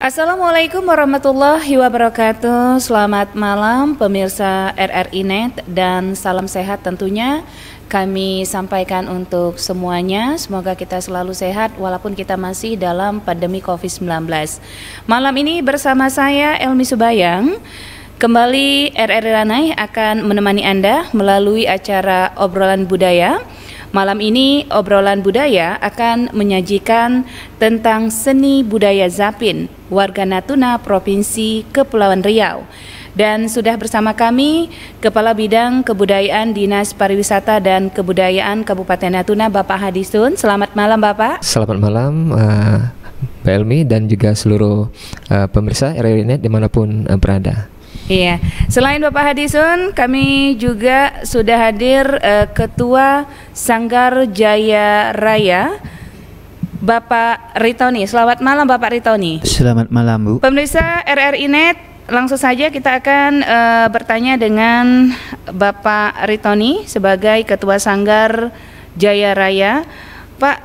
Assalamualaikum warahmatullahi wabarakatuh. Selamat malam pemirsa RRI Net dan salam sehat tentunya kami sampaikan untuk semuanya. Semoga kita selalu sehat walaupun kita masih dalam pandemi COVID-19. Malam ini bersama saya Elmi Subayang. Kembali RRI Ranai akan menemani Anda melalui acara obrolan budaya. Malam ini obrolan budaya akan menyajikan tentang seni budaya Zapin, warga Natuna, Provinsi Kepulauan Riau. Dan sudah bersama kami Kepala Bidang Kebudayaan Dinas Pariwisata dan Kebudayaan Kabupaten Natuna, Bapak Hadisun. Selamat malam Bapak. Selamat malam Mbak Elmi dan juga seluruh pemirsa RRI Net dimanapun berada. Iya, selain Bapak Hadisun, kami juga sudah hadir Ketua Sanggar Jaya Raya, Bapak Ritoni. Selamat malam Bapak Ritoni. Selamat malam Bu. Pemirsa RRI Net, langsung saja kita akan bertanya dengan Bapak Ritoni sebagai Ketua Sanggar Jaya Raya. Pak,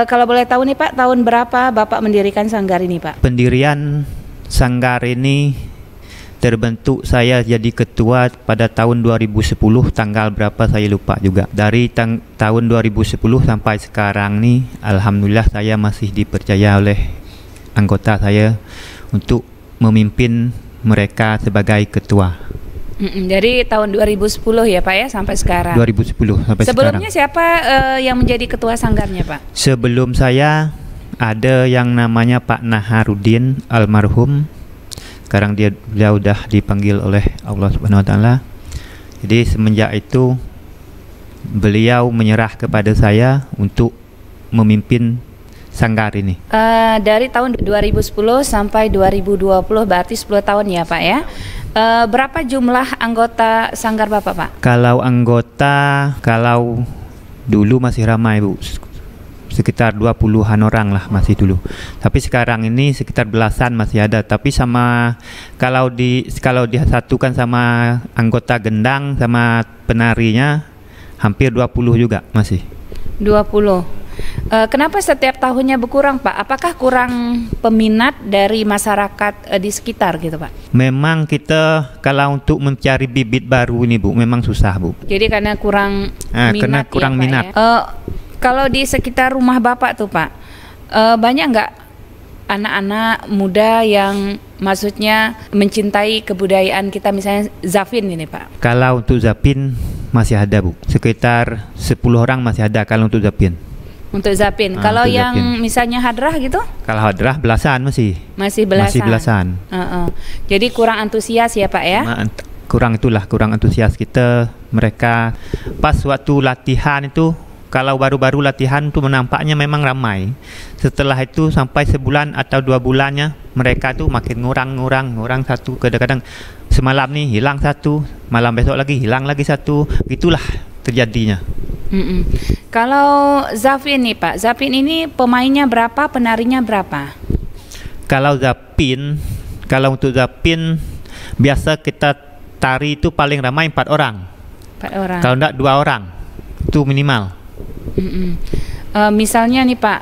kalau boleh tahu nih Pak, tahun berapa Bapak mendirikan sanggar ini Pak? Pendirian sanggar ini terbentuk saya jadi ketua pada tahun 2010, tanggal berapa saya lupa juga. Dari tahun 2010 sampai sekarang nih, alhamdulillah saya masih dipercaya oleh anggota saya untuk memimpin mereka sebagai ketua. Dari tahun 2010 ya Pak ya sampai sekarang. 2010 sampai Sebelumnya sekarang. siapa yang menjadi ketua sanggarnya Pak? Sebelum saya ada yang namanya Pak Naharudin almarhum. Sekarang beliau sudah dipanggil oleh Allah Subhanahu Wa Taala. Jadi semenjak itu beliau menyerah kepada saya untuk memimpin sanggar ini. Dari tahun 2010 sampai 2020 berarti 10 tahun ya Pak ya. Berapa jumlah anggota sanggar Bapak Pak? Kalau dulu masih ramai Bu, sekitar 20-an orang lah masih dulu. Tapi sekarang ini sekitar belasan masih ada. Tapi sama kalau disatukan sama anggota gendang sama penarinya hampir 20 juga masih. 20. Kenapa setiap tahunnya berkurang Pak? Apakah kurang peminat dari masyarakat di sekitar gitu Pak? Memang kita kalau untuk mencari bibit baru ini Bu, memang susah Bu. Jadi karena kurang minat karena kurang ya, minat. Pak, ya? Kalau di sekitar rumah Bapak tuh Pak, banyak nggak anak-anak muda yang maksudnya mencintai kebudayaan kita, misalnya Zapin ini Pak? Kalau untuk Zapin masih ada Bu, sekitar 10 orang masih ada kalau untuk Zapin. Untuk Zapin, kalau untuk yang Zapin. Misalnya hadrah gitu? Kalau hadrah belasan masih. Masih belasan. Masih belasan. Jadi kurang antusias ya Pak ya? Kurang antusias kita. Mereka pas waktu latihan itu, kalau baru-baru latihan tuh menampaknya memang ramai. Setelah itu sampai sebulan atau 2 bulannya mereka tuh makin ngurang satu. Kadang-kadang semalam nih hilang satu, malam besok lagi hilang lagi satu. Gitulah terjadinya. Kalau Zapin nih Pak, Zapin ini pemainnya berapa, penarinya berapa? Kalau untuk Zapin biasa kita tari itu paling ramai 4 orang. 4 orang. Kalau enggak 2 orang itu minimal. Misalnya nih Pak,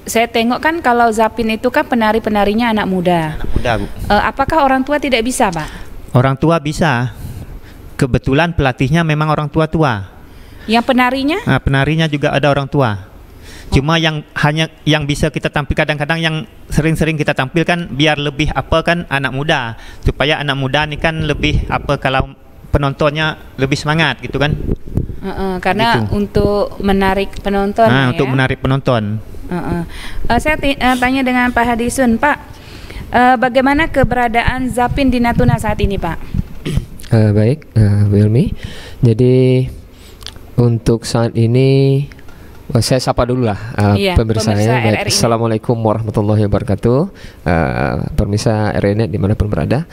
saya tengok kan kalau Zapin itu kan penari-penarinya anak muda. Anak muda Bu. Apakah orang tua tidak bisa Pak? Orang tua bisa. Kebetulan pelatihnya memang orang tua-tua. Yang penarinya? Penarinya juga ada orang tua. Cuma yang bisa kita tampil kadang-kadang yang sering-sering kita tampilkan biar lebih kan anak muda, supaya anak muda ini kan lebih kalau penontonnya lebih semangat gitu kan. Karena gitu. Untuk menarik penonton ya? Untuk menarik penonton. Saya tanya dengan Pak Hadisun Pak, bagaimana keberadaan Zapin di Natuna saat ini Pak? Baik, Bu Elmi. Jadi untuk saat ini saya sapa dulu lah pemirsa ya. Assalamualaikum warahmatullahi wabarakatuh. Pemirsa RRI Net dimanapun berada.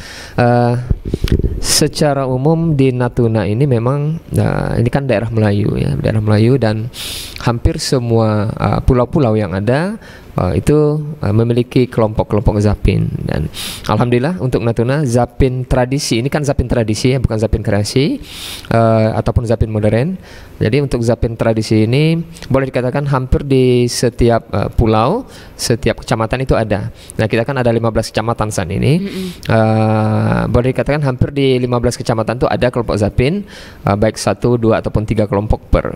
Secara umum di Natuna ini memang ini kan daerah Melayu ya, daerah Melayu, dan hampir semua pulau-pulau yang ada itu memiliki kelompok-kelompok Zapin. Dan alhamdulillah untuk Natuna, Zapin tradisi ini kan Zapin tradisi ya, bukan Zapin kreasi ataupun Zapin modern. Jadi untuk Zapin tradisi ini boleh dikatakan hampir di setiap pulau, setiap kecamatan itu ada. Nah, kita kan ada 15 kecamatan saat ini. Boleh dikatakan hampir di 15 kecamatan itu ada kelompok Zapin, baik 1, 2 ataupun 3 kelompok per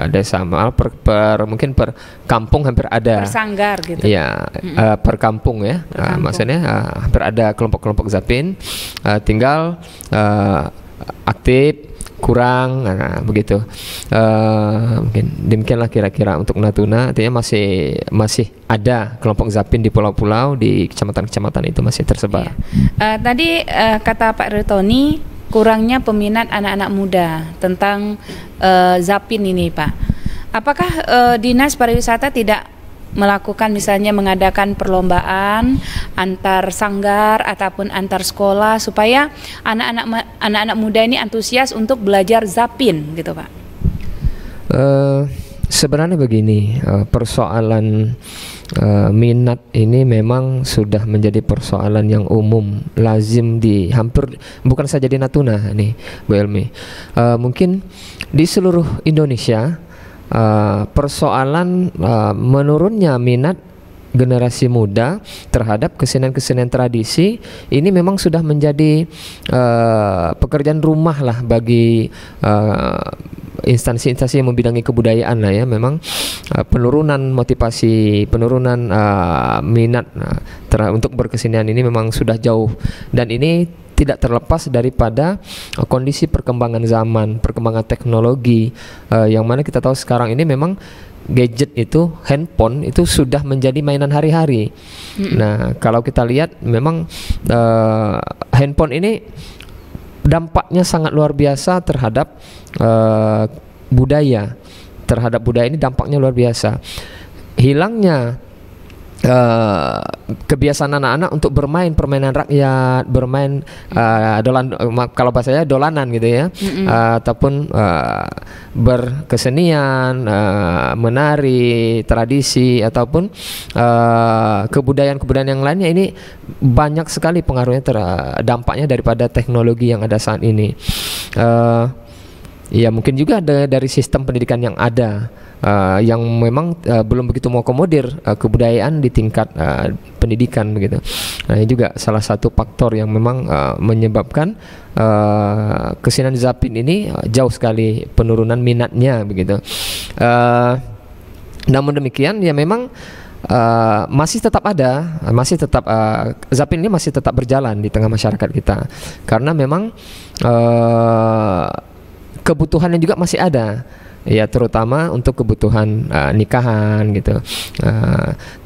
desa, mungkin per kampung hampir ada. Per sanggar gitu. Iya, per kampung ya. Maksudnya hampir ada kelompok-kelompok Zapin. Tinggal aktif kurang, begitu. Mungkin demikianlah kira-kira untuk Natuna. Artinya masih ada kelompok Zapin di pulau-pulau, di kecamatan-kecamatan itu masih tersebar. Tadi kata Pak Ritoni, kurangnya peminat anak-anak muda tentang Zapin ini, Pak. Apakah Dinas Pariwisata tidak melakukan, misalnya mengadakan perlombaan antar sanggar ataupun antar sekolah supaya anak-anak muda ini antusias untuk belajar Zapin gitu, Pak? Sebenarnya begini, persoalan minat ini memang sudah menjadi persoalan yang umum, lazim di hampir, bukan saja di Natuna nih, Bu Elmi. Mungkin di seluruh Indonesia. Persoalan menurunnya minat generasi muda terhadap kesenian-kesenian tradisi ini memang sudah menjadi pekerjaan rumah lah bagi instansi-instansi yang membidangi kebudayaan lah ya. Memang penurunan motivasi, penurunan minat untuk berkesenian ini memang sudah jauh, dan ini tidak terlepas daripada kondisi perkembangan zaman, perkembangan teknologi, yang mana kita tahu sekarang ini memang gadget itu, handphone itu sudah menjadi mainan hari-hari. Nah, kalau kita lihat memang handphone ini dampaknya sangat luar biasa terhadap budaya. Terhadap budaya ini dampaknya luar biasa. Hilangnya kebiasaan anak-anak untuk bermain permainan rakyat, bermain kalau bahasanya dolanan gitu ya, ataupun berkesenian, menari, tradisi, ataupun kebudayaan-kebudayaan yang lainnya, ini banyak sekali pengaruhnya, dampaknya daripada teknologi yang ada saat ini. Ya mungkin juga ada dari sistem pendidikan yang ada, yang memang belum begitu mengakomodir kebudayaan di tingkat pendidikan begitu. Nah, ini juga salah satu faktor yang memang menyebabkan kesenian Zapin ini jauh sekali penurunan minatnya begitu. Namun demikian ya memang masih tetap ada, Zapin ini masih tetap berjalan di tengah masyarakat kita, karena memang kebutuhannya juga masih ada. Ya, terutama untuk kebutuhan nikahan gitu.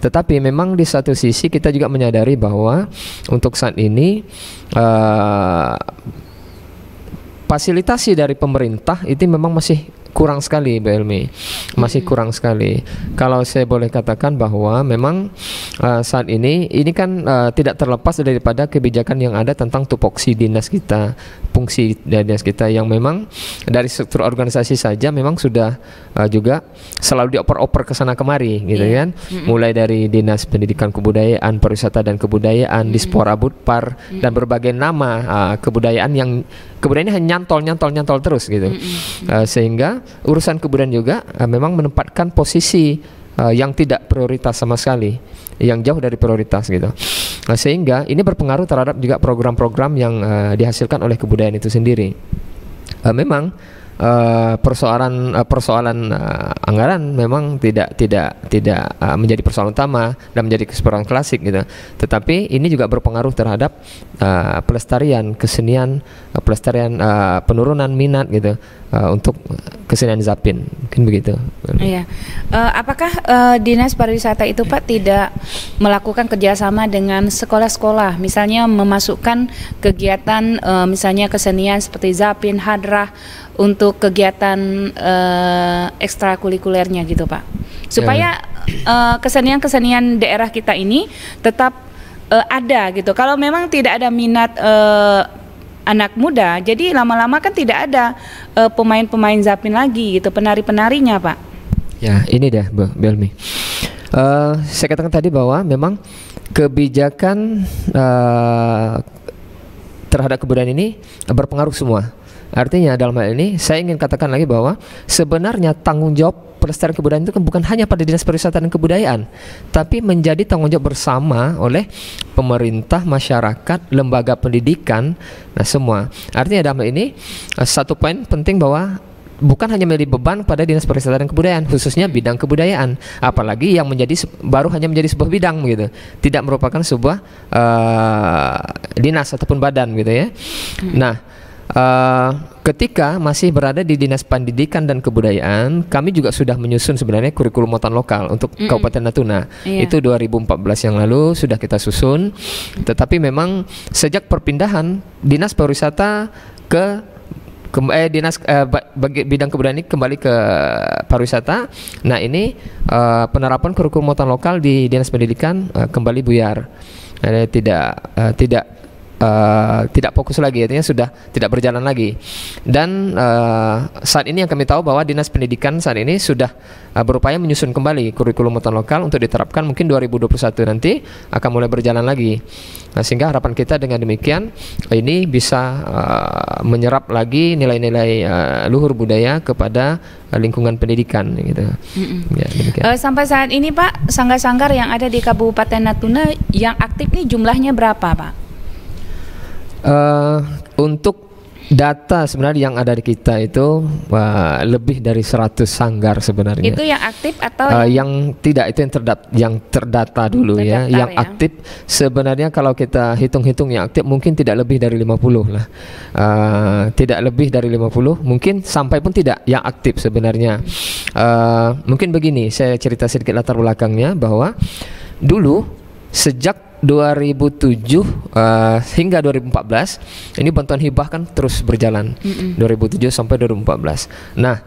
Tetapi memang di satu sisi kita juga menyadari bahwa untuk saat ini fasilitasi dari pemerintah itu memang masih kurang sekali, Mbak Elmi, masih kurang sekali. Kalau saya boleh katakan bahwa memang saat ini kan tidak terlepas daripada kebijakan yang ada tentang tupoksi dinas kita, fungsi dinas kita, yang memang dari struktur organisasi saja memang sudah juga selalu dioper-oper ke sana kemari gitu kan. Mulai dari Dinas Pendidikan Kebudayaan, Pariwisata dan Kebudayaan, Dispora Budpar, dan berbagai nama kebudayaan yang kebudayaannya hanya nyantol terus gitu. Sehingga urusan kebudayaan juga memang menempatkan posisi yang tidak prioritas sama sekali, yang jauh dari prioritas gitu. Sehingga ini berpengaruh terhadap juga program-program yang dihasilkan oleh kebudayaan itu sendiri. Memang persoalan anggaran memang tidak menjadi persoalan utama dan menjadi persoalan klasik gitu. Tetapi ini juga berpengaruh terhadap pelestarian kesenian, pelestarian penurunan minat gitu untuk kesenian Zapin, mungkin begitu. Iya. Apakah Dinas Pariwisata itu Pak tidak melakukan kerjasama dengan sekolah-sekolah, misalnya memasukkan kegiatan misalnya kesenian seperti Zapin, hadrah untuk kegiatan ekstrakurikulernya gitu Pak, supaya kesenian-kesenian daerah kita ini tetap ada gitu. Kalau memang tidak ada minat anak muda, jadi lama-lama kan tidak ada pemain-pemain Zapin lagi gitu, penari-penarinya Pak. Ya ini dah Bu Belmi. Saya katakan tadi bahwa memang kebijakan terhadap kebudayaan ini berpengaruh semua. Artinya dalam hal ini saya ingin katakan lagi bahwa sebenarnya tanggung jawab pelestarian kebudayaan itu kan bukan hanya pada Dinas Pariwisata dan Kebudayaan, tapi menjadi tanggung jawab bersama oleh pemerintah, masyarakat, lembaga pendidikan, nah semua. Artinya dalam hal ini satu poin penting bahwa bukan hanya menjadi beban pada Dinas Pariwisata dan Kebudayaan, khususnya bidang kebudayaan, apalagi yang baru hanya menjadi sebuah bidang gitu, tidak merupakan sebuah dinas ataupun badan gitu ya. Nah, ketika masih berada di Dinas Pendidikan dan Kebudayaan, kami juga sudah menyusun sebenarnya kurikulum muatan lokal untuk Kabupaten Natuna. Itu 2014 yang lalu sudah kita susun. Tetapi memang sejak perpindahan Dinas Pariwisata ke bidang kebudayaan ini kembali ke pariwisata. Nah ini penerapan kurikulum muatan lokal di Dinas Pendidikan kembali buyar. Tidak fokus lagi, artinya sudah tidak berjalan lagi. Dan saat ini yang kami tahu bahwa Dinas Pendidikan saat ini sudah berupaya menyusun kembali kurikulum muatan lokal untuk diterapkan mungkin 2021 nanti akan mulai berjalan lagi. Nah, sehingga harapan kita dengan demikian ini bisa menyerap lagi nilai-nilai luhur budaya kepada lingkungan pendidikan gitu. Ya, sampai saat ini Pak, sanggar-sanggar yang ada di Kabupaten Natuna yang aktif ini jumlahnya berapa Pak? Untuk data sebenarnya yang ada di kita itu lebih dari 100 sanggar sebenarnya. Itu yang aktif atau yang tidak, itu yang terdata dulu ya. Yang aktif sebenarnya kalau kita hitung-hitung yang aktif mungkin tidak lebih dari 50 lah. Tidak lebih dari 50, mungkin sampai pun tidak yang aktif sebenarnya. Mungkin begini, saya cerita sedikit latar belakangnya bahwa dulu sejak 2007 hingga 2014 ini bantuan hibah kan terus berjalan 2007 sampai 2014. Nah,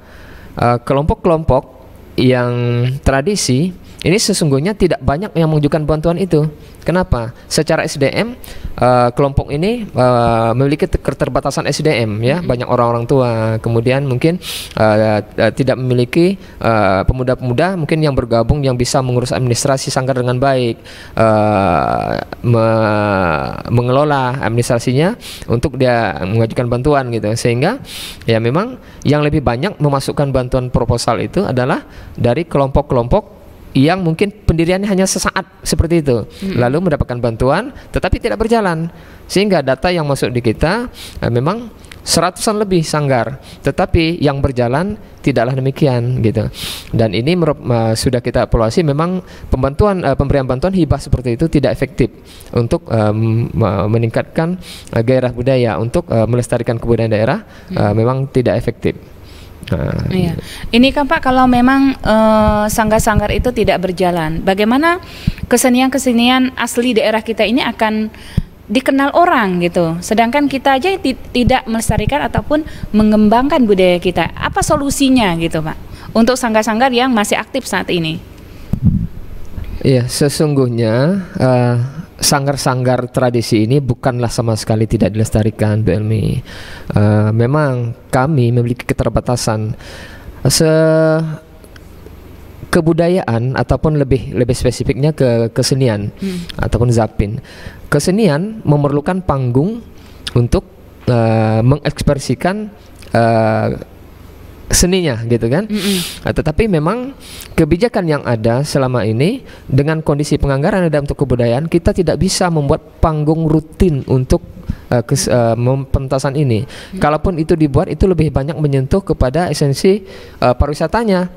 kelompok-kelompok yang tradisi ini sesungguhnya tidak banyak yang mengajukan bantuan itu. Kenapa? Secara SDM kelompok ini memiliki keterbatasan SDM ya, banyak orang-orang tua, kemudian mungkin tidak memiliki pemuda-pemuda mungkin yang bergabung yang bisa mengurus administrasi sanggar dengan baik, mengelola administrasinya untuk dia mengajukan bantuan gitu. Sehingga ya memang yang lebih banyak memasukkan bantuan proposal itu adalah dari kelompok-kelompok yang mungkin pendiriannya hanya sesaat seperti itu, lalu mendapatkan bantuan tetapi tidak berjalan, sehingga data yang masuk di kita memang 100-an lebih sanggar, tetapi yang berjalan tidaklah demikian gitu. Dan ini sudah kita evaluasi, memang pemberian bantuan hibah seperti itu tidak efektif untuk meningkatkan gairah budaya, untuk melestarikan kebudayaan daerah, memang tidak efektif. Iya. Ini kan Pak, kalau memang sanggar-sanggar itu tidak berjalan, bagaimana kesenian-kesenian asli daerah kita ini akan dikenal orang gitu, sedangkan kita aja tidak melestarikan ataupun mengembangkan budaya kita. Apa solusinya gitu Pak untuk sanggar-sanggar yang masih aktif saat ini? Iya, sesungguhnya sanggar-sanggar tradisi ini bukanlah sama sekali tidak dilestarikan, Bu Elmi. Memang kami memiliki keterbatasan kebudayaan ataupun lebih spesifiknya ke kesenian ataupun zapin. Kesenian memerlukan panggung untuk mengekspresikan seninya gitu kan. Tetapi memang kebijakan yang ada selama ini dengan kondisi penganggaran ada untuk kebudayaan, kita tidak bisa membuat panggung rutin untuk pementasan ini. Kalaupun itu dibuat, itu lebih banyak menyentuh kepada esensi pariwisatanya.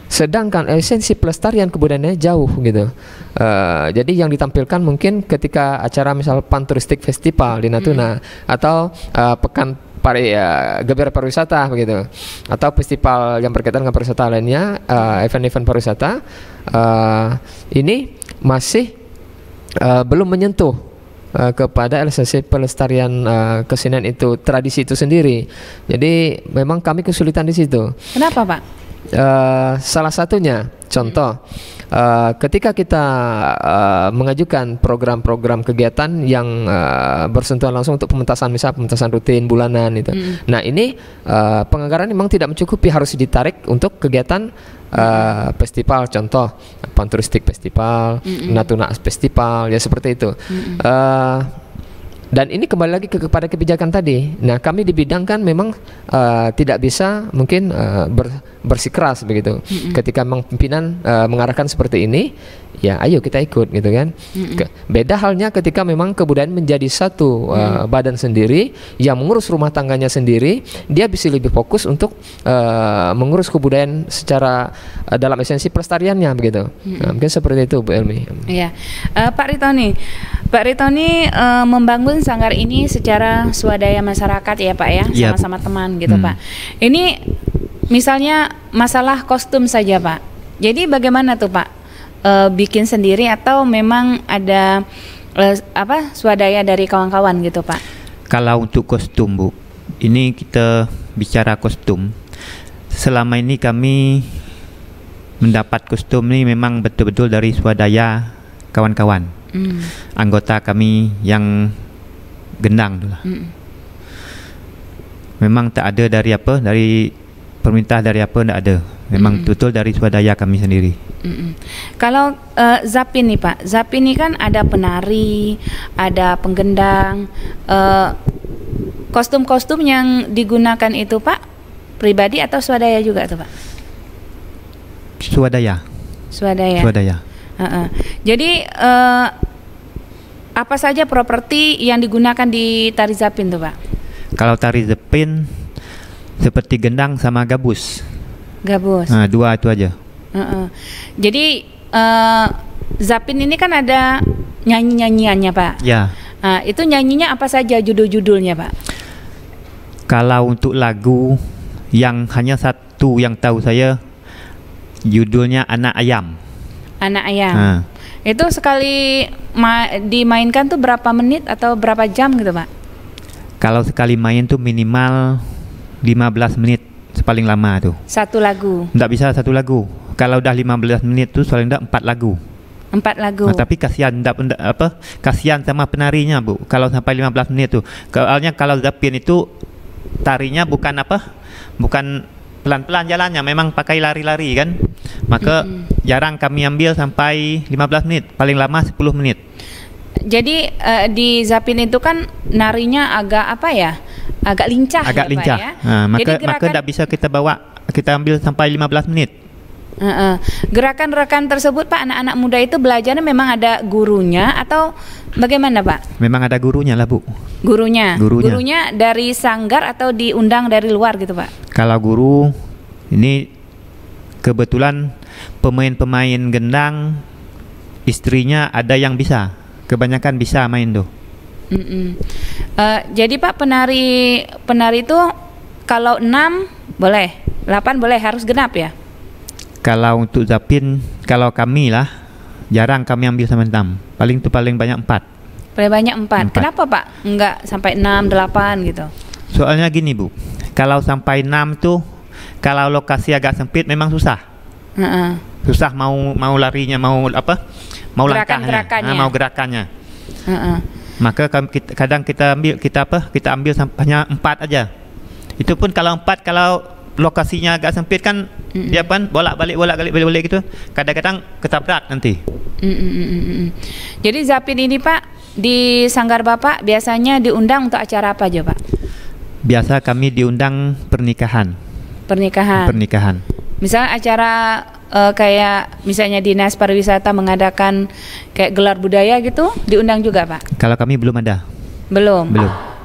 Sedangkan esensi pelestarian kebudayaannya jauh gitu. Jadi yang ditampilkan mungkin ketika acara misal Panturistik Festival di Natuna atau pekan Geber pariwisata begitu, atau festival yang berkaitan dengan pariwisata lainnya, event-event pariwisata, ini masih belum menyentuh kepada esensi pelestarian kesenian itu, tradisi itu sendiri. Jadi memang kami kesulitan di situ. Kenapa Pak? Salah satunya contoh ketika kita mengajukan program-program kegiatan yang bersentuhan langsung untuk pementasan, misal pementasan rutin bulanan itu. Nah ini penganggaran memang tidak mencukupi, harus ditarik untuk kegiatan festival, contoh Panturistik Festival, Natuna Festival, ya seperti itu. Dan ini kembali lagi kepada kebijakan tadi. Nah, kami di bidang kan memang tidak bisa mungkin bersikeras begitu. Ketika memang pimpinan mengarahkan seperti ini, ya ayo kita ikut gitu kan. Beda halnya ketika memang kebudayaan menjadi satu badan sendiri yang mengurus rumah tangganya sendiri, dia bisa lebih fokus untuk mengurus kebudayaan secara dalam esensi pelestariannya begitu. Nah, mungkin seperti itu Bu Elmi. Iya. Pak Ritoni membangun sanggar ini secara swadaya masyarakat ya Pak ya, sama-sama teman gitu Pak. Ini misalnya masalah kostum saja Pak. Jadi bagaimana tuh Pak? Bikin sendiri atau memang ada swadaya dari kawan-kawan gitu Pak? Kalau untuk kostum Bu, ini kita bicara kostum. Selama ini kami mendapat kostum ini memang betul-betul dari swadaya kawan-kawan, anggota kami yang gendang itulah. Memang tak ada dari perintah dari tidak ada. Memang betul dari swadaya kami sendiri. Kalau Zapin nih Pak, Zapin ini kan ada penari, ada penggendang, kostum-kostum yang digunakan itu Pak pribadi atau swadaya juga tuh Pak? Swadaya. Jadi apa saja properti yang digunakan di tari Zapin tuh Pak? Kalau tari Zapin seperti gendang sama gabus. Nah, dua itu aja. Jadi Zapin ini kan ada nyanyi-nyanyiannya Pak. Ya. Itu nyanyinya apa saja judul-judulnya Pak? Kalau untuk lagu yang hanya satu yang tahu saya, judulnya Anak Ayam. Anak Ayam. Itu sekali dimainkan tuh berapa menit atau berapa jam gitu Pak? Kalau sekali main tuh minimal 15 menit paling lama tuh. Satu lagu? Nggak bisa satu lagu. Kalau udah 15 menit tuh paling enggak 4 lagu. 4 lagu. Tapi kasihan kasihan sama penarinya Bu. Kalau sampai 15 menit tuh. Soalnya kalau Zapin itu tarinya bukan pelan-pelan jalannya, memang pakai lari-lari kan. Maka jarang kami ambil sampai 15 menit, paling lama 10 menit. Jadi di Zapin itu kan narinya agak agak lincah. Agak lincah. Ya? Maka tidak bisa kita ambil sampai 15 menit. Gerakan-gerakan tersebut Pak, anak-anak muda itu belajarnya memang ada gurunya atau bagaimana Pak? Memang ada gurunya lah Bu. Gurunya dari sanggar atau diundang dari luar gitu Pak? Kalau guru ini kebetulan pemain-pemain gendang istrinya ada yang bisa, kebanyakan bisa main tuh. Jadi Pak penari itu kalau 6 boleh, 8 boleh, harus genap ya? Kalau untuk Zapin, kalau kami lah jarang kami ambil sampai 6. Paling banyak 4. Paling banyak 4. Kenapa Pak? Enggak sampai 6, 8 gitu? Soalnya gini Bu, kalau sampai 6 tuh kalau lokasi agak sempit memang susah. Susah mau larinya, mau langkahnya, mau gerakannya. Maka kadang kita ambil sampahnya 4 aja. Itu pun kalau 4, kalau lokasinya agak sempit kan dia kan bolak-balik gitu. Kadang-kadang ketabrak nanti. Jadi Zapin ini Pak di sanggar Bapak biasanya diundang untuk acara apa aja Pak? Biasa kami diundang pernikahan. Misalnya acara kayak misalnya Dinas Pariwisata mengadakan kayak gelar budaya gitu, diundang juga Pak? Kalau kami belum ada. Belum.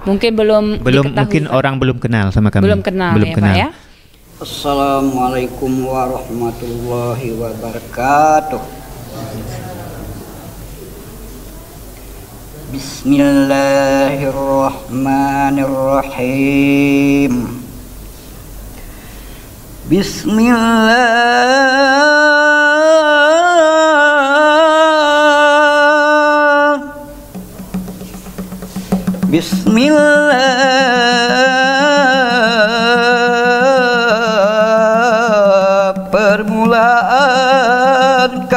Mungkin belum mungkin orang belum kenal sama kami. Belum kenal Pak ya. Assalamualaikum warahmatullahi wabarakatuh. Bismillahirrahmanirrahim. Bismillah, permulaan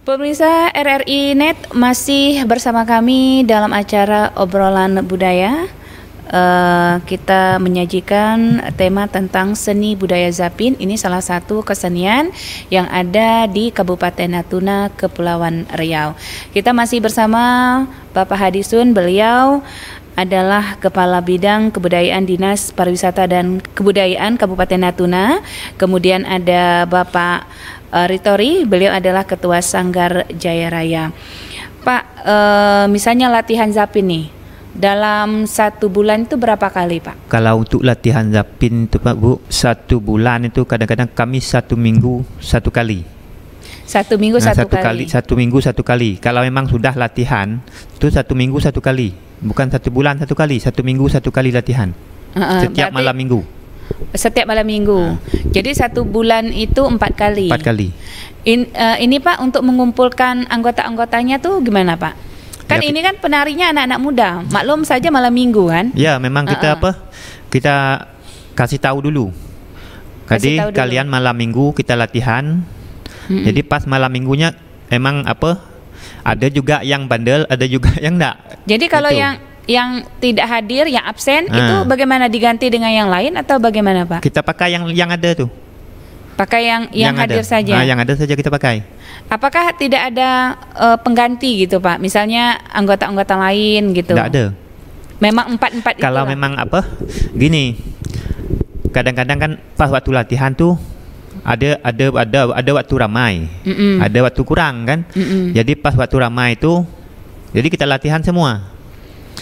Pemirsa RRI Net masih bersama kami dalam acara obrolan budaya. Kita menyajikan tema tentang seni budaya Zapin. Ini salah satu kesenian yang ada di Kabupaten Natuna, Kepulauan Riau. Kita masih bersama Bapak Hadisun. Beliau adalah Kepala Bidang Kebudayaan Dinas Pariwisata dan Kebudayaan Kabupaten Natuna. Kemudian ada Bapak Ritori, beliau adalah Ketua Sanggar Jaya Raya. Pak, misalnya latihan Zapin nih, dalam 1 bulan itu berapa kali, Pak? Kalau untuk latihan Zapin itu, Pak Bu, 1 bulan itu kadang-kadang kami 1 minggu 1 kali. 1 minggu 1 kali. 1 minggu 1 kali. Kalau memang sudah latihan, itu 1 minggu 1 kali. Bukan 1 bulan 1 kali, 1 minggu 1 kali latihan. Setiap malam minggu. Setiap malam minggu. Jadi 1 bulan itu 4 kali. 4 kali. Ini Pak, untuk mengumpulkan anggota-anggotanya tuh gimana, Pak? Kan ya, ini kan penarinya anak-anak muda. Maklum saja malam minggu kan? Ya, memang kita kita kasih tahu dulu. Jadi kalian malam minggu kita latihan. Jadi pas malam minggunya emang ada juga yang bandel, ada juga yang enggak. Jadi kalau yang tidak hadir, yang absen itu bagaimana, diganti dengan yang lain atau bagaimana, Pak? Kita pakai yang ada tuh. Pakai yang hadir ada saja. Yang ada saja kita pakai. Apakah tidak ada pengganti gitu, Pak? Misalnya anggota-anggota lain gitu. Tidak ada. Memang 4-4 itu. Kalau memang gini. Kadang-kadang kan pas waktu latihan tuh ada waktu ramai. Ada waktu kurang kan? Jadi pas waktu ramai itu jadi kita latihan semua.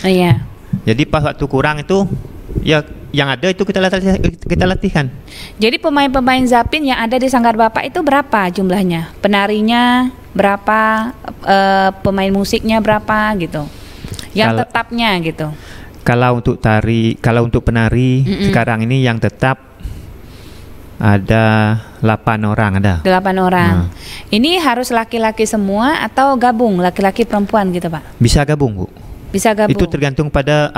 Iya. Jadi pas waktu kurang itu ya yang ada itu kita latihan. Jadi pemain-pemain Zapin yang ada di Sanggar Bapak itu berapa jumlahnya? Penarinya berapa? Pemain musiknya berapa gitu? Yang tetapnya gitu. Kalau untuk penari sekarang ini yang tetap ada 8 orang ada. 8 orang. Ini harus laki-laki semua atau gabung laki-laki perempuan gitu, Pak? Bisa gabung, Bu. Bisa gabung. Itu tergantung pada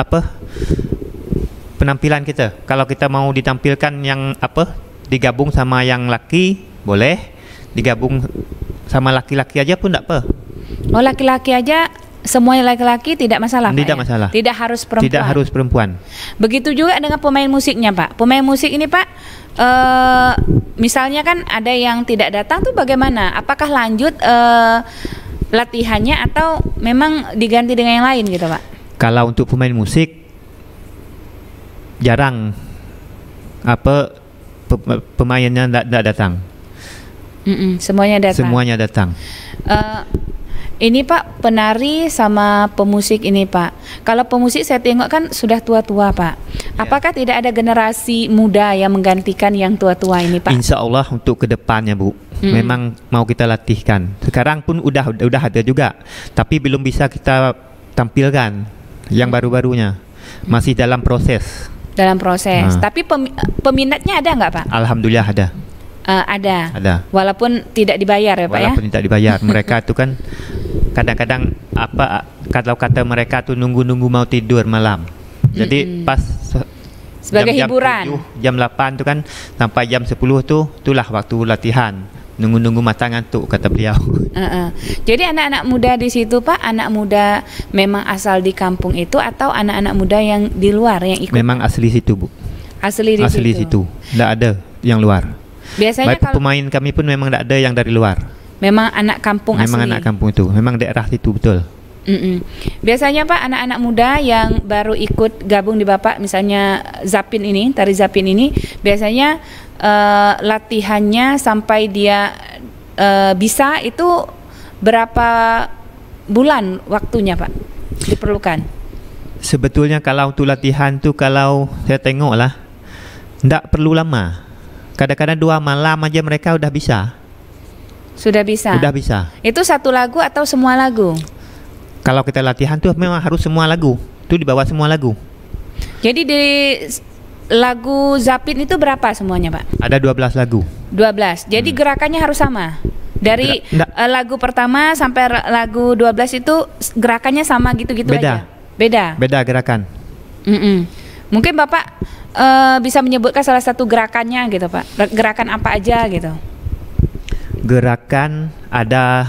penampilan kita. Kalau kita mau ditampilkan yang digabung sama yang laki boleh, digabung sama laki-laki aja pun enggak apa. Oh, laki-laki aja, semuanya laki-laki tidak masalah, Pak? Tidak masalah. Tidak harus perempuan. Tidak harus perempuan. Begitu juga dengan pemain musiknya, Pak. Pemain musik ini, Pak, misalnya kan ada yang tidak datang tuh bagaimana? Apakah lanjut latihannya atau memang diganti dengan yang lain gitu, Pak? Kalau untuk pemain musik jarang pemainnya tidak datang. Semuanya datang. Semuanya datang. Ini Pak, penari sama pemusik ini, Pak. Kalau pemusik saya tengok kan sudah tua-tua, Pak. Apakah tidak ada generasi muda yang menggantikan yang tua-tua ini, Pak? Insya Allah untuk kedepannya, Bu. Memang mau kita latihkan. Sekarang pun udah ada juga, tapi belum bisa kita tampilkan yang baru-barunya. Masih dalam proses. Dalam proses. Tapi peminatnya ada nggak, Pak? Alhamdulillah ada. Ada. Walaupun tidak dibayar ya, Pak ya? Walaupun tidak dibayar. Mereka itu kan kadang-kadang kalau kata mereka tuh nunggu-nunggu mau tidur malam. Jadi pas sebagai hiburan. Jam 8 tuh kan sampai jam 10 tuh itulah waktu latihan. Nunggu-nunggu mata ngantuk kata beliau. Jadi anak-anak muda di situ, Pak, anak muda memang asal di kampung itu atau anak-anak muda yang di luar yang ikut? Memang asli situ, Bu. Asli di situ. Tidak ada yang luar. Biasanya baik pemain kami pun memang tidak ada yang dari luar. Memang anak kampung asli. Memang anak kampung itu, memang daerah itu betul. Biasanya Pak, anak-anak muda yang baru ikut gabung di Bapak, misalnya Zapin ini, tari Zapin ini, biasanya latihannya sampai dia bisa itu berapa bulan waktunya Pak diperlukan? Sebetulnya kalau untuk latihan tu, kalau saya tengok lah, tidak perlu lama. Kadang-kadang 2 malam aja mereka udah bisa. Sudah bisa? Sudah bisa. Itu satu lagu atau semua lagu? Kalau kita latihan tuh memang harus semua lagu. Itu dibawa semua lagu. Jadi di lagu Zapin itu berapa semuanya Pak? Ada 12 lagu. 12. Jadi gerakannya harus sama? Dari lagu pertama sampai lagu 12 itu gerakannya sama gitu-gitu aja? Beda? Beda gerakan. Mungkin Bapak bisa menyebutkan salah satu gerakannya gitu Pak. Gerakan apa aja gitu? Gerakan ada,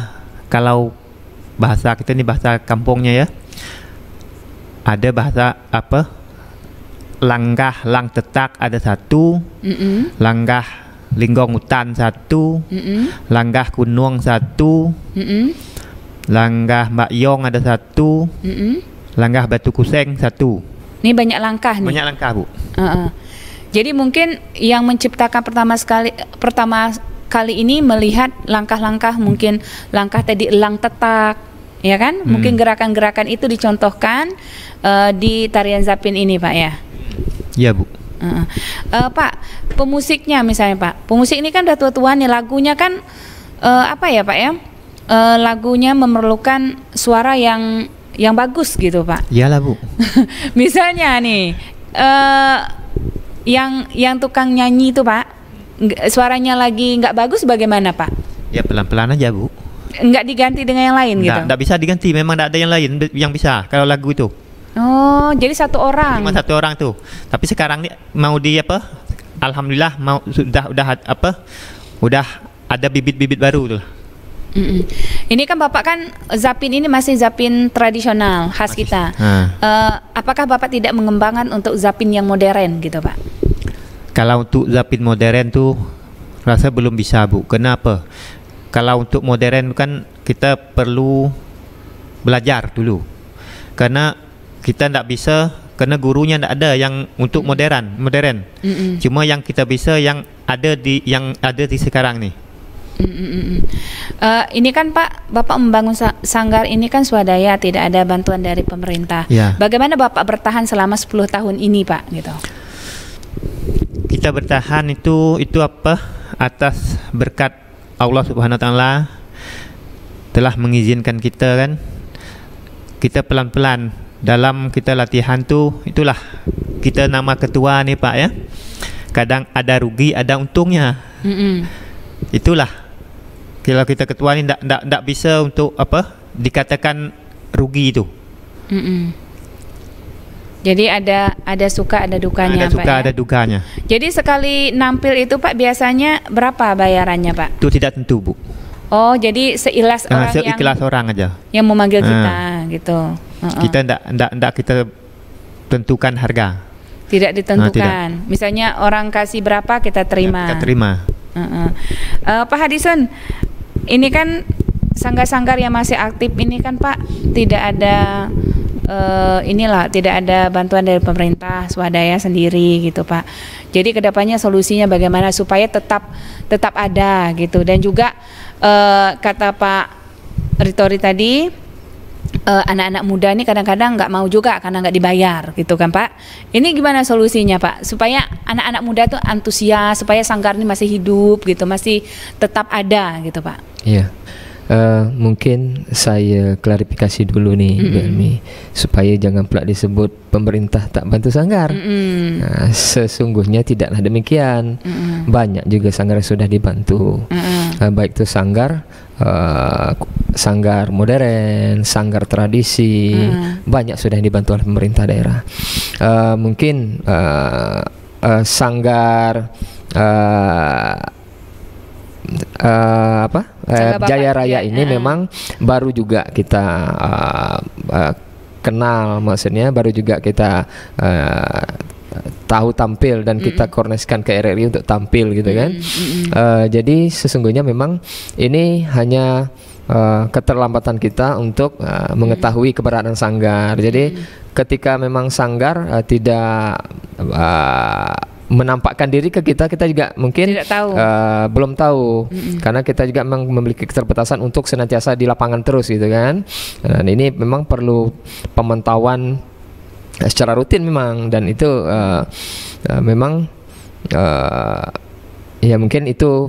kalau bahasa kita ini bahasa kampungnya ya, ada bahasa apa, langgah lang tetak ada 1, langgah linggong hutan 1, langgah kunuang 1, langgah mbak yong ada 1, langgah batu kuseng 1. Ini banyak langkah nih. Banyak langkah Bu. Jadi mungkin yang menciptakan pertama kali ini melihat langkah-langkah, mungkin langkah tadi elang tetak, ya kan? Mungkin gerakan-gerakan itu dicontohkan di tarian Zapin ini Pak ya? Iya Bu. Pak, pemusiknya misalnya Pak, pemusik ini kan udah tua-tua nih, lagunya kan apa ya Pak ya? Lagunya memerlukan suara yang bagus gitu Pak. Iyalah Bu. Misalnya nih, yang tukang nyanyi itu Pak, suaranya lagi nggak bagus, bagaimana Pak? Ya pelan-pelan aja Bu. Nggak diganti dengan yang lain gitu? Nggak bisa diganti, memang nggak ada yang lain yang bisa kalau lagu itu. Oh, jadi satu orang? Cuma satu orang tuh. Tapi sekarang nih mau di apa? Alhamdulillah mau udah ada bibit-bibit baru tuh. Ini kan Bapak kan Zapin ini masih Zapin tradisional khas kita. Apakah Bapak tidak mengembangkan untuk Zapin yang modern gitu Pak? Kalau untuk Zapin modern tuh rasa belum bisa Bu. Kenapa? Kalau untuk modern kan kita perlu belajar dulu. Karena kita tidak bisa, karena gurunya tidak ada yang untuk modern. Cuma yang kita bisa yang ada di sekarang nih. Ini kan Pak, Bapak membangun sanggar ini kan swadaya, tidak ada bantuan dari pemerintah. Bagaimana Bapak bertahan selama 10 tahun ini Pak gitu? Kita bertahan itu apa? Atas berkat Allah Subhanahu wa taala telah mengizinkan kita kan. Kita pelan-pelan dalam kita latihan tuh, itulah kita nama ketua nih Pak ya. Kadang ada rugi, ada untungnya. Itulah. Kalau kita ketua ini ndak bisa untuk apa dikatakan rugi itu. Jadi ada suka ada dukanya Pak. Ada suka ya? Ada dukanya. Jadi sekali nampil itu Pak biasanya berapa bayarannya Pak? Itu tidak tentu Bu. Oh, jadi seikhlas orang aja yang memanggil kita gitu. Kita ndak kita tentukan harga. Tidak ditentukan. Misalnya orang kasih berapa kita terima. Kita terima. Pak Hadison, ini kan sanggar-sanggar yang masih aktif ini kan Pak tidak ada tidak ada bantuan dari pemerintah, swadaya sendiri gitu Pak. Jadi kedepannya solusinya bagaimana supaya tetap ada gitu. Dan juga kata Pak Ritori tadi, anak-anak muda ini kadang-kadang nggak mau juga karena nggak dibayar gitu kan Pak. Ini gimana solusinya Pak supaya anak-anak muda tuh antusias, supaya sanggar ini masih hidup gitu, masih tetap ada gitu Pak? Iya. Mungkin saya klarifikasi dulu nih Belmi, supaya jangan pula disebut pemerintah tak bantu sanggar. Nah, sesungguhnya tidaklah demikian. Banyak juga sanggar yang sudah dibantu, baik itu sanggar modern, sanggar tradisi, banyak sudah dibantu oleh pemerintah daerah. Mungkin sanggar Jaya Raya ini memang baru juga kita kenal, maksudnya baru juga kita tahu tampil dan kita koordinasikan ke RRI untuk tampil gitu kan. Jadi sesungguhnya memang ini hanya keterlambatan kita untuk mengetahui keberadaan sanggar. Jadi ketika memang sanggar tidak menampakkan diri ke kita juga mungkin belum tahu karena kita juga memang memiliki keterbatasan untuk senantiasa di lapangan terus gitu kan. Dan ini memang perlu pemantauan secara rutin memang, dan itu memang ya mungkin itu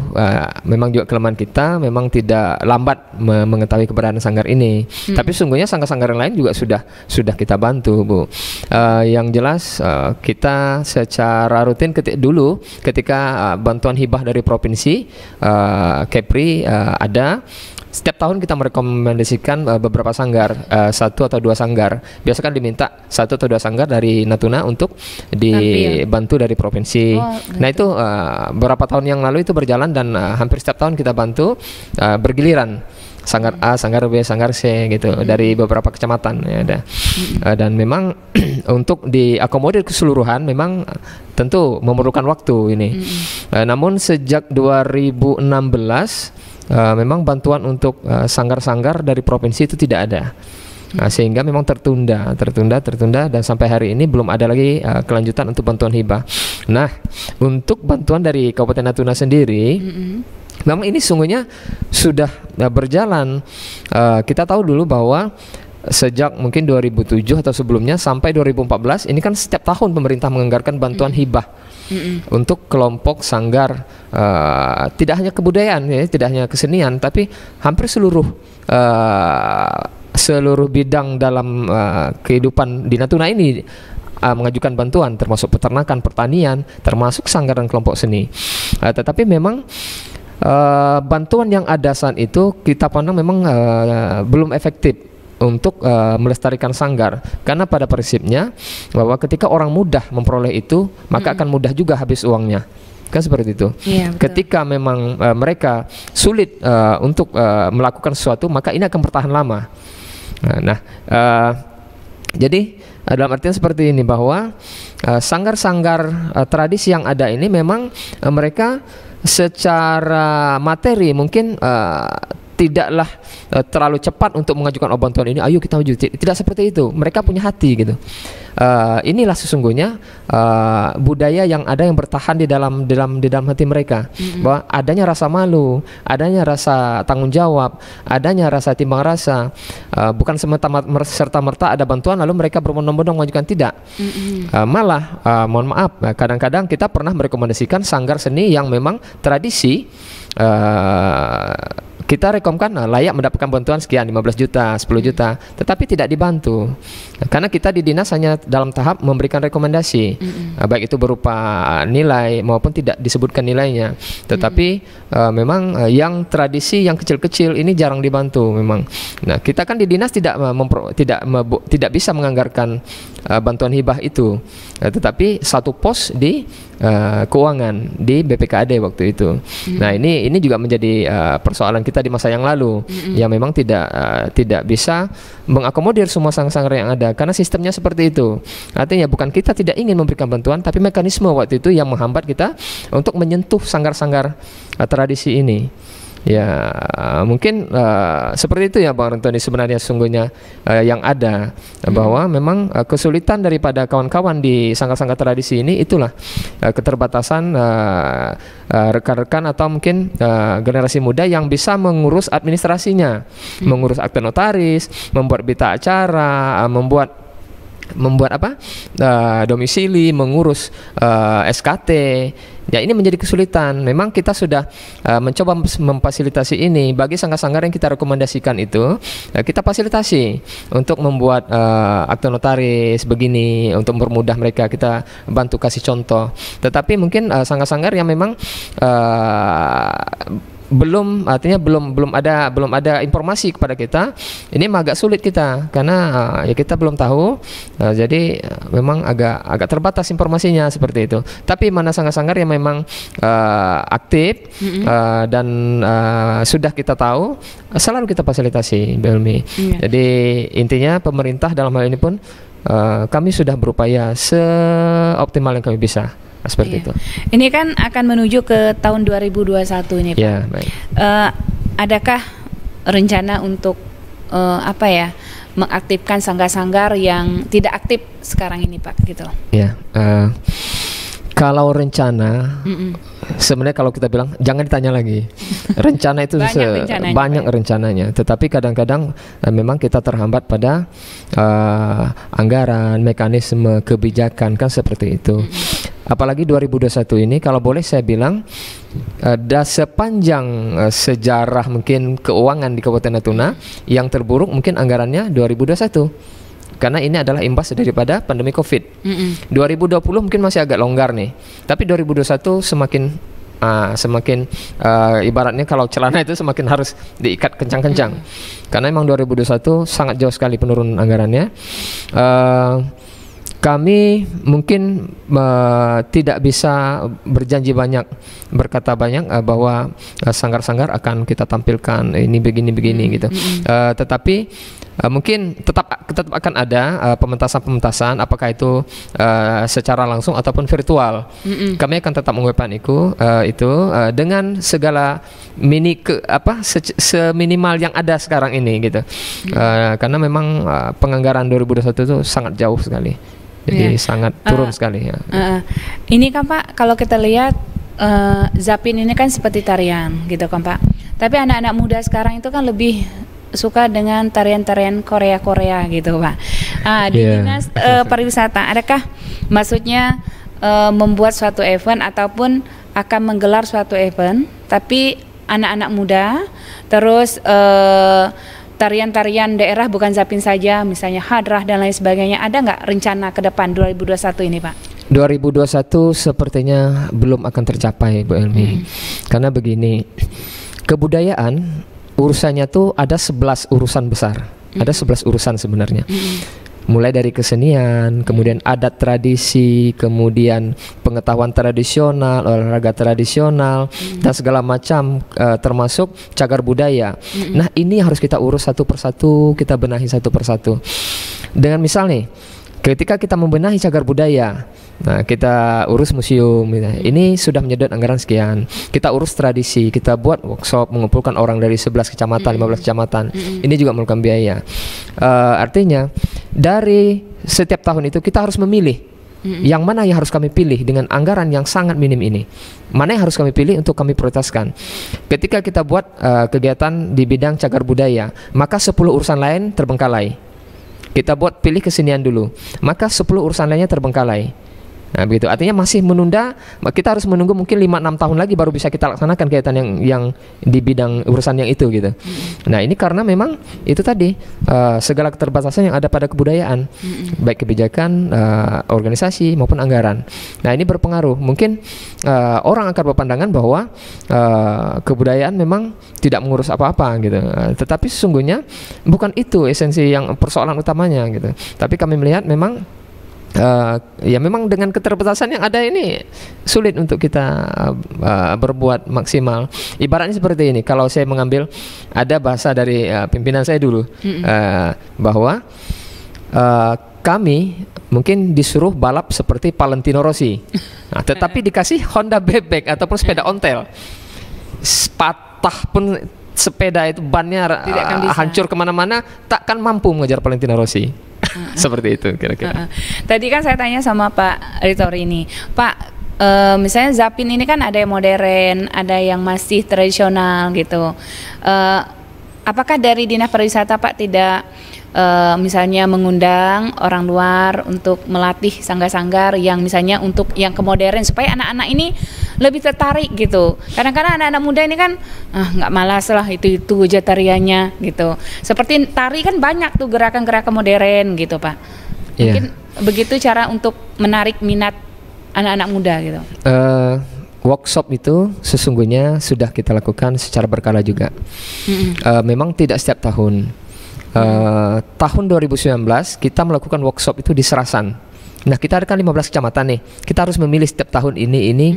memang juga kelemahan kita, memang tidak lambat mengetahui keberadaan sanggar ini. Tapi sungguhnya sanggar-sanggar yang lain juga sudah kita bantu, Bu. Yang jelas kita secara rutin ketika bantuan hibah dari provinsi, Kepri ada. Setiap tahun kita merekomendasikan beberapa sanggar, 1 atau 2 sanggar. Biasa kan diminta 1 atau 2 sanggar dari Natuna untuk dibantu dari provinsi. Nah itu beberapa tahun yang lalu itu berjalan, dan hampir setiap tahun kita bantu bergiliran. Sanggar A, sanggar B, sanggar C gitu dari beberapa kecamatan ya ada. Dan memang untuk diakomodir keseluruhan memang tentu memerlukan waktu ini. Namun sejak 2016 memang bantuan untuk sanggar-sanggar dari provinsi itu tidak ada. Sehingga memang tertunda dan sampai hari ini belum ada lagi kelanjutan untuk bantuan hibah. Nah, untuk bantuan dari Kabupaten Natuna sendiri, memang ini sungguhnya sudah berjalan. Kita tahu dulu bahwa sejak mungkin 2007 atau sebelumnya sampai 2014 ini kan setiap tahun pemerintah menganggarkan bantuan hibah untuk kelompok sanggar, tidak hanya kebudayaan ya, tidak hanya kesenian, tapi hampir seluruh bidang dalam kehidupan di Natuna ini mengajukan bantuan, termasuk peternakan, pertanian, termasuk sanggar dan kelompok seni. Tetapi memang bantuan yang ada saat itu kita pandang memang belum efektif untuk melestarikan sanggar, karena pada prinsipnya bahwa ketika orang mudah memperoleh itu, maka akan mudah juga habis uangnya, kan seperti itu. Ketika memang mereka sulit untuk melakukan sesuatu, maka ini akan bertahan lama. Jadi dalam artian seperti ini, bahwa sanggar-sanggar tradisi yang ada ini memang mereka secara materi mungkin tidaklah terlalu cepat untuk mengajukan bantuan ini, ayo kita maju. Tidak seperti itu. Mereka punya hati gitu. Inilah sesungguhnya budaya yang ada, yang bertahan di dalam hati mereka, bahwa adanya rasa malu, adanya rasa tanggung jawab, adanya rasa timbang rasa. Bukan serta-merta ada bantuan lalu mereka berbondong-bondong mengajukan, tidak. Malah mohon maaf, kadang-kadang kita pernah merekomendasikan sanggar seni yang memang tradisi, kita rekomkan layak mendapatkan bantuan sekian, 15 juta, 10 juta, tetapi tidak dibantu. Karena kita di dinas hanya dalam tahap memberikan rekomendasi, baik itu berupa nilai maupun tidak disebutkan nilainya. Tetapi memang yang tradisi, yang kecil-kecil ini jarang dibantu memang. Nah, kita kan di dinas tidak bisa menganggarkan bantuan hibah itu, tetapi satu pos di keuangan di BPKAD waktu itu. Nah, ini juga menjadi persoalan kita di masa yang lalu, yang memang tidak bisa mengakomodir semua sanggar-sanggar yang ada, karena sistemnya seperti itu. Artinya bukan kita tidak ingin memberikan bantuan, tapi mekanisme waktu itu yang menghambat kita untuk menyentuh sanggar-sanggar tradisi ini. Ya mungkin seperti itu ya Bang Rentoni, sebenarnya sungguhnya yang ada, bahwa memang kesulitan daripada kawan-kawan di sanggar-sanggar tradisi ini itulah keterbatasan rekan-rekan atau mungkin generasi muda yang bisa mengurus administrasinya, mengurus akte notaris, membuat berita acara, membuat domisili, mengurus SKT. Ya, ini menjadi kesulitan. Memang kita sudah mencoba memfasilitasi ini bagi sanggar-sanggar yang kita rekomendasikan itu, kita fasilitasi untuk membuat akte notaris begini, untuk mempermudah mereka, kita bantu kasih contoh. Tetapi mungkin sanggar-sanggar yang memang belum ada informasi kepada kita, ini agak sulit kita, karena ya kita belum tahu, jadi memang agak terbatas informasinya seperti itu. Tapi mana sanggar-sanggar yang memang aktif dan sudah kita tahu, selalu kita fasilitasi, Belmi. Jadi intinya pemerintah dalam hal ini pun kami sudah berupaya seoptimal yang kami bisa. Seperti itu. Ini kan akan menuju ke tahun 2021 ini, Pak. Ya, baik. Adakah rencana untuk mengaktifkan sanggar-sanggar yang tidak aktif sekarang ini, Pak? Gitu. Ya. Kalau rencana, sebenarnya kalau kita bilang jangan ditanya lagi. Rencana itu banyak rencananya. Tetapi kadang-kadang memang kita terhambat pada anggaran, mekanisme, kebijakan, kan seperti itu. Apalagi 2021 ini, kalau boleh saya bilang, sepanjang sejarah mungkin keuangan di Kabupaten Natuna, yang terburuk mungkin anggarannya 2021. Karena ini adalah imbas daripada pandemi COVID. 2020 mungkin masih agak longgar nih, tapi 2021 semakin ibaratnya kalau celana itu semakin harus diikat kencang-kencang. Karena memang 2021 sangat jauh sekali penurunan anggarannya. Kami mungkin tidak bisa berjanji banyak, berkata banyak bahwa sanggar-sanggar akan kita tampilkan ini begini gitu. Tetapi mungkin tetap akan ada pementasan, apakah itu secara langsung ataupun virtual. Kami akan tetap mengupayakan itu dengan segala seminimal yang ada sekarang ini gitu. Karena memang penganggaran 2021 itu sangat jauh sekali. Jadi sangat turun sekali ya. Ini kan Pak, kalau kita lihat Zapin ini kan seperti tarian gitu kan Pak. Tapi anak-anak muda sekarang itu kan lebih suka dengan tarian-tarian Korea gitu Pak. Di Dinas Pariwisata, adakah maksudnya membuat suatu event ataupun akan menggelar suatu event, tapi anak-anak muda terus tarian-tarian daerah bukan Zapin saja, misalnya hadrah dan lain sebagainya, ada nggak rencana ke depan 2021 ini Pak? 2021 sepertinya belum akan tercapai Bu Elmi. Karena begini, kebudayaan urusannya tuh ada 11 urusan besar. Ada 11 urusan sebenarnya. Mulai dari kesenian, kemudian adat tradisi, kemudian pengetahuan tradisional, olahraga tradisional, dan segala macam, termasuk cagar budaya. Nah ini harus kita urus satu persatu, kita benahi satu persatu. Dengan misal nih, ketika kita membenahi cagar budaya, nah kita urus museum, ini sudah menyedot anggaran sekian. Kita urus tradisi, kita buat workshop mengumpulkan orang dari 11 kecamatan, 15 kecamatan. Ini juga memerlukan biaya. Artinya dari setiap tahun itu kita harus memilih yang mana yang harus kami pilih dengan anggaran yang sangat minim ini. Mana yang harus kami pilih untuk kami prioritaskan. Ketika kita buat kegiatan di bidang cagar budaya, maka 10 urusan lain terbengkalai. Kita buat pilih kesenian dulu, maka 10 urusan lainnya terbengkalai. Nah begitu, artinya masih menunda. Kita harus menunggu mungkin 5-6 tahun lagi baru bisa kita laksanakan kegiatan yang di bidang urusan yang itu gitu. Nah ini karena memang itu tadi segala keterbatasan yang ada pada kebudayaan, baik kebijakan, organisasi maupun anggaran. Nah ini berpengaruh. Mungkin orang akan berpandangan bahwa kebudayaan memang tidak mengurus apa-apa gitu. Tetapi sesungguhnya bukan itu esensi yang persoalan utamanya gitu. Tapi kami melihat memang ya memang dengan keterbatasan yang ada ini sulit untuk kita berbuat maksimal. Ibaratnya seperti ini, kalau saya mengambil ada bahasa dari pimpinan saya dulu, bahwa kami mungkin disuruh balap seperti Valentino Rossi, tetapi dikasih Honda bebek ataupun sepeda ontel, patah pun sepeda itu bannya hancur kemana-mana, takkan mampu mengejar Valentino Rossi. Seperti itu kira-kira. Tadi kan saya tanya sama Pak Ritor ini, Pak, misalnya Zapin ini kan ada yang modern, ada yang masih tradisional gitu. Apakah dari Dinas Pariwisata Pak tidak misalnya mengundang orang luar untuk melatih sanggar-sanggar yang misalnya untuk yang ke modern supaya anak-anak ini lebih tertarik gitu. Kadang-kadang anak-anak muda ini kan nggak malas lah itu aja tariannya gitu. Seperti tari kan banyak tuh gerakan-gerakan modern gitu Pak. Mungkin begitu cara untuk menarik minat anak-anak muda gitu. Workshop itu sesungguhnya sudah kita lakukan secara berkala juga. Memang tidak setiap tahun. Tahun 2019 kita melakukan workshop itu di Serasan. Nah kita ada kan 15 kecamatan nih. Kita harus memilih setiap tahun ini.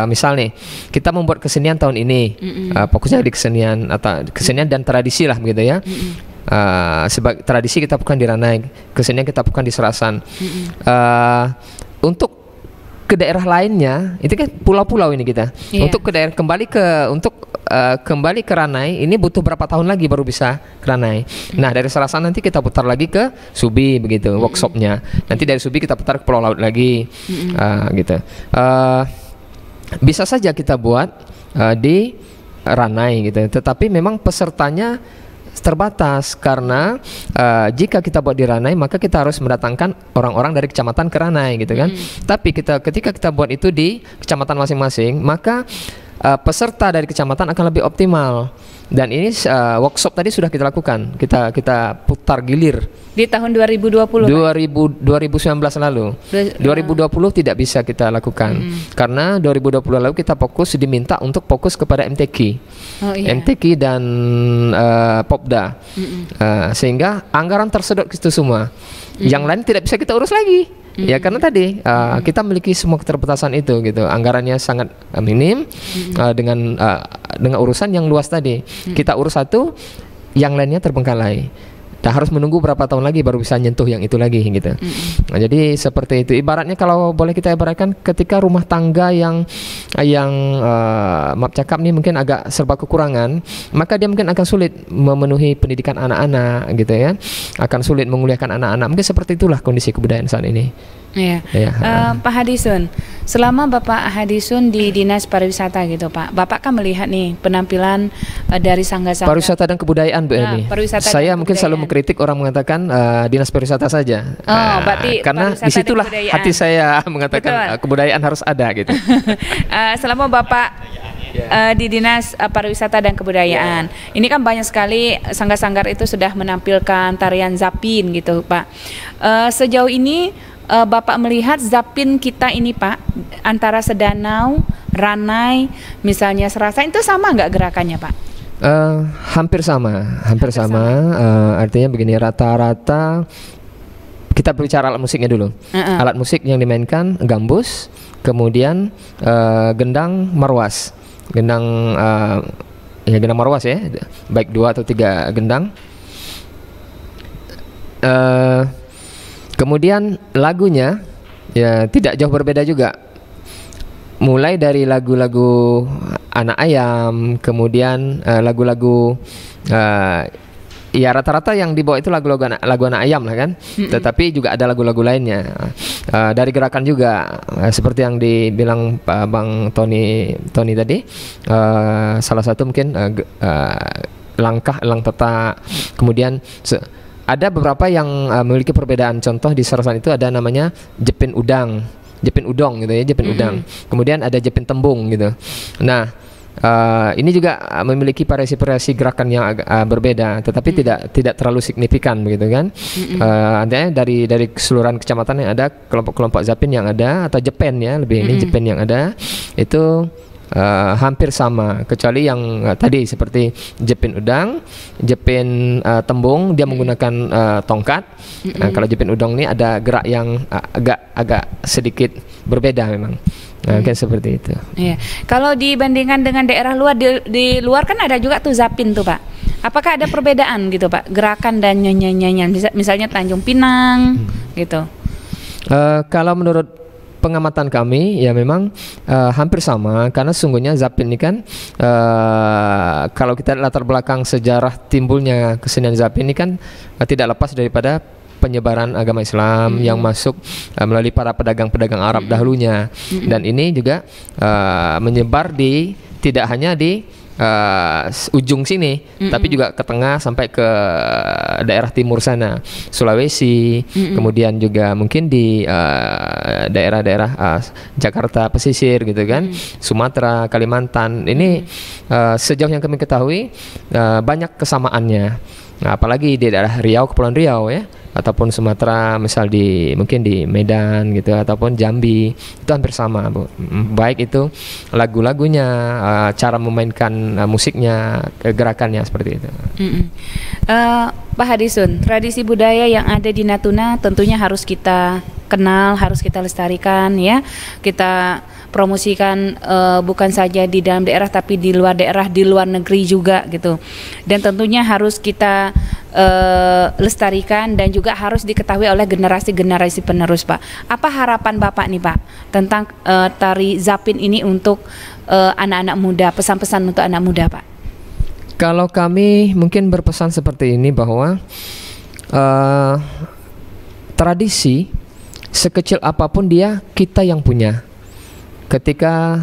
Misal nih kita membuat kesenian tahun ini, fokusnya di kesenian atau kesenian dan tradisi lah begitu ya. sebagai tradisi kita bukan di Ranai, kesenian kita bukan di Serasan. Untuk ke daerah lainnya, itu kan pulau-pulau ini kita. Untuk ke daerah kembali ke Ranai ini butuh berapa tahun lagi baru bisa ke Ranai. Nah dari Serasan nanti kita putar lagi ke Subi begitu workshopnya. Nanti dari Subi kita putar ke Pulau Laut lagi, gitu. Bisa saja kita buat di Ranai gitu. Tetapi memang pesertanya terbatas karena jika kita buat di Ranai maka kita harus mendatangkan orang-orang dari kecamatan ke Ranai gitu kan. Tapi ketika kita buat itu di kecamatan masing-masing maka peserta dari kecamatan akan lebih optimal. Dan ini workshop tadi sudah kita lakukan. Kita putar gilir di tahun 2019 lalu. 2020 tidak bisa kita lakukan karena 2020 lalu kita diminta untuk fokus kepada MTQ. MTQ dan Popda. Sehingga anggaran tersedot itu semua. Yang lain tidak bisa kita urus lagi. Ya karena tadi kita memiliki semua keterbatasan itu gitu. Anggarannya sangat minim dengan urusan yang luas tadi. Kita urus satu, yang lainnya terbengkalai. Dan harus menunggu berapa tahun lagi baru bisa nyentuh yang itu lagi gitu. Nah, jadi seperti itu. Ibaratnya kalau boleh kita ibaratkan ketika rumah tangga yang maaf cakap nih mungkin agak serba kekurangan, maka dia mungkin akan sulit memenuhi pendidikan anak-anak gitu ya. Akan sulit menguliakan anak-anak. Mungkin seperti itulah kondisi kebudayaan saat ini. Iya. Pak Hadisun, selama Bapak Hadisun di Dinas Pariwisata gitu Pak, Bapak kan melihat nih penampilan dari sangga-sangga pariwisata dan kebudayaan Bu Eni. Saya mungkin selalu mengkritik orang mengatakan Dinas Pariwisata saja. Berarti karena disitulah hati saya mengatakan kebudayaan harus ada gitu. Selama Bapak di Dinas Pariwisata dan Kebudayaan, ini kan banyak sekali sanggar-sanggar itu sudah menampilkan tarian zapin gitu Pak. Sejauh ini Bapak melihat zapin kita ini Pak, antara Sedanau, Ranai, misalnya Serasan itu sama nggak gerakannya Pak? Hampir sama. Artinya begini, rata-rata kita berbicara alat musiknya dulu. Alat musik yang dimainkan gambus, kemudian gendang marwas. Gendang marwas ya, baik 2 atau 3 gendang. Kemudian lagunya ya tidak jauh berbeda juga. Mulai dari lagu-lagu anak ayam, kemudian lagu-lagu ya rata-rata yang dibawa itu lagu anak ayam lah kan. Tetapi juga ada lagu-lagu lainnya. Dari gerakan juga seperti yang dibilang Pak Bang Tony tadi. Salah satu mungkin langkah elang petak. Kemudian ada beberapa yang memiliki perbedaan. Contoh di Serasan itu ada namanya jepin udang, jepin udong gitu ya, jepin udang. Kemudian ada jepin tembung gitu. Nah, ini juga memiliki variasi gerakan yang berbeda, tetapi tidak terlalu signifikan begitu kan. Artinya dari keseluruhan kecamatan yang ada kelompok-kelompok zapin yang ada atau jepen ya, lebih ini jepen yang ada itu hampir sama, kecuali yang tadi seperti jepin udang, jepin tembung dia menggunakan tongkat. Kalau jepin udang ini ada gerak yang agak sedikit berbeda memang. Kayak seperti itu. Iya. Kalau dibandingkan dengan daerah luar, di luar kan ada juga tuh zapin tuh Pak. Apakah ada perbedaan gitu Pak, gerakan dan nyanyian misalnya Tanjung Pinang gitu? Kalau menurut pengamatan kami ya memang hampir sama, karena sesungguhnya zapin ini kan kalau kita latar belakang sejarah timbulnya kesenian zapin ini kan tidak lepas daripada penyebaran agama Islam yang masuk melalui para pedagang-pedagang Arab dahulunya. Dan ini juga menyebar tidak hanya di ujung sini, tapi juga ke tengah sampai ke daerah timur sana, Sulawesi, kemudian juga mungkin di daerah-daerah Jakarta pesisir gitu kan, Sumatera, Kalimantan. Ini sejauh yang kami ketahui banyak kesamaannya. Nah, apalagi di daerah Riau, Kepulauan Riau ya, ataupun Sumatera, misal mungkin di Medan gitu, ataupun Jambi, itu hampir sama Bu. Baik itu lagu-lagunya, cara memainkan musiknya, gerakannya seperti itu. Pak Hadisun, tradisi budaya yang ada di Natuna tentunya harus kita kenal, harus kita lestarikan ya. Kita promosikan bukan saja di dalam daerah tapi di luar daerah, di luar negeri juga gitu. Dan tentunya harus kita lestarikan dan juga harus diketahui oleh generasi-generasi penerus, Pak. Apa harapan Bapak nih, Pak, tentang tari Zapin ini untuk anak-anak muda, pesan-pesan untuk anak muda, Pak? Kalau kami mungkin berpesan seperti ini bahwa tradisi sekecil apapun dia, kita yang punya. Ketika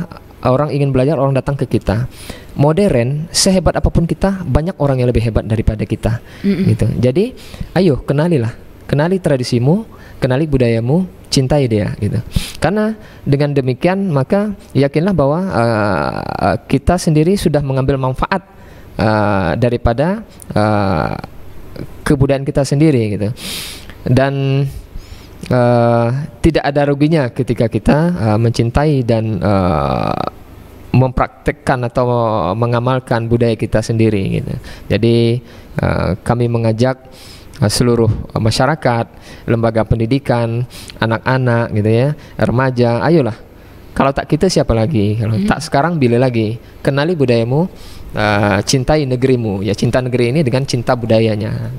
orang ingin belajar, orang datang ke kita. Modern, sehebat apapun kita, banyak orang yang lebih hebat daripada kita. Gitu. Jadi, ayo kenali tradisimu, kenali budayamu, cintai dia. Gitu. Karena dengan demikian maka yakinlah bahwa kita sendiri sudah mengambil manfaat daripada kebudayaan kita sendiri gitu. Dan tidak ada ruginya ketika kita mencintai dan mempraktekkan atau mengamalkan budaya kita sendiri gitu. Jadi kami mengajak seluruh masyarakat, lembaga pendidikan, anak-anak gitu ya, remaja, ayolah. Kalau tak kita siapa lagi? Kalau tak sekarang bila lagi? Kenali budayamu, cintai negerimu. Ya, cinta negeri ini dengan cinta budayanya.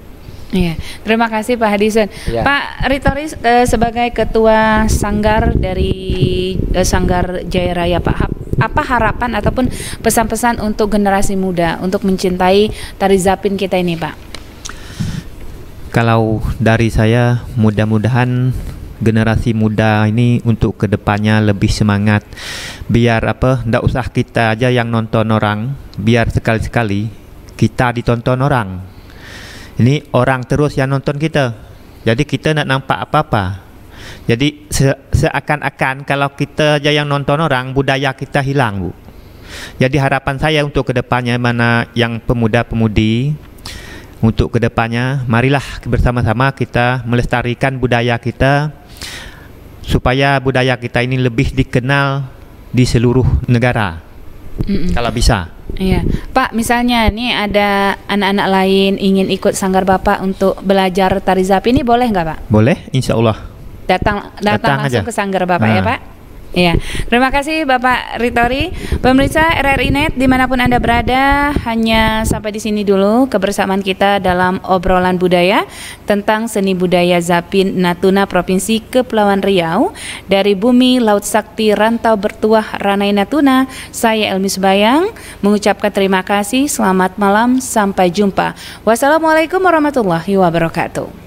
Iya, terima kasih Pak Hadisun. Ya. Pak Ritori sebagai ketua sanggar dari Sanggar Jaya Raya, Pak, apa harapan ataupun pesan-pesan untuk generasi muda untuk mencintai tari Zapin kita ini, Pak? Kalau dari saya, mudah-mudahan generasi muda ini untuk kedepannya lebih semangat. Biar ndak usah kita aja yang nonton orang, biar sekali-sekali kita ditonton orang. Ini orang terus yang nonton kita, jadi kita nak nampak apa-apa. Jadi seakan-akan kalau kita aja yang nonton orang, budaya kita hilang, Bu. Jadi harapan saya untuk kedepannya, mana yang pemuda-pemudi, untuk kedepannya marilah bersama-sama kita melestarikan budaya kita, supaya budaya kita ini lebih dikenal di seluruh negara. Kalau bisa. Iya, Pak, misalnya nih ada anak-anak lain ingin ikut sanggar Bapak untuk belajar tari Zapin ini, boleh nggak, Pak? Boleh, insya Allah. Datang langsung aja ke sanggar Bapak ya, Pak? Iya, terima kasih Bapak Ritori. Pemirsa RRI Net dimanapun Anda berada, hanya sampai di sini dulu kebersamaan kita dalam obrolan budaya tentang seni budaya Zapin Natuna Provinsi Kepulauan Riau. Dari Bumi Laut Sakti Rantau Bertuah Ranai Natuna, saya Elmi Subayang mengucapkan terima kasih, selamat malam, sampai jumpa. Wassalamualaikum warahmatullahi wabarakatuh.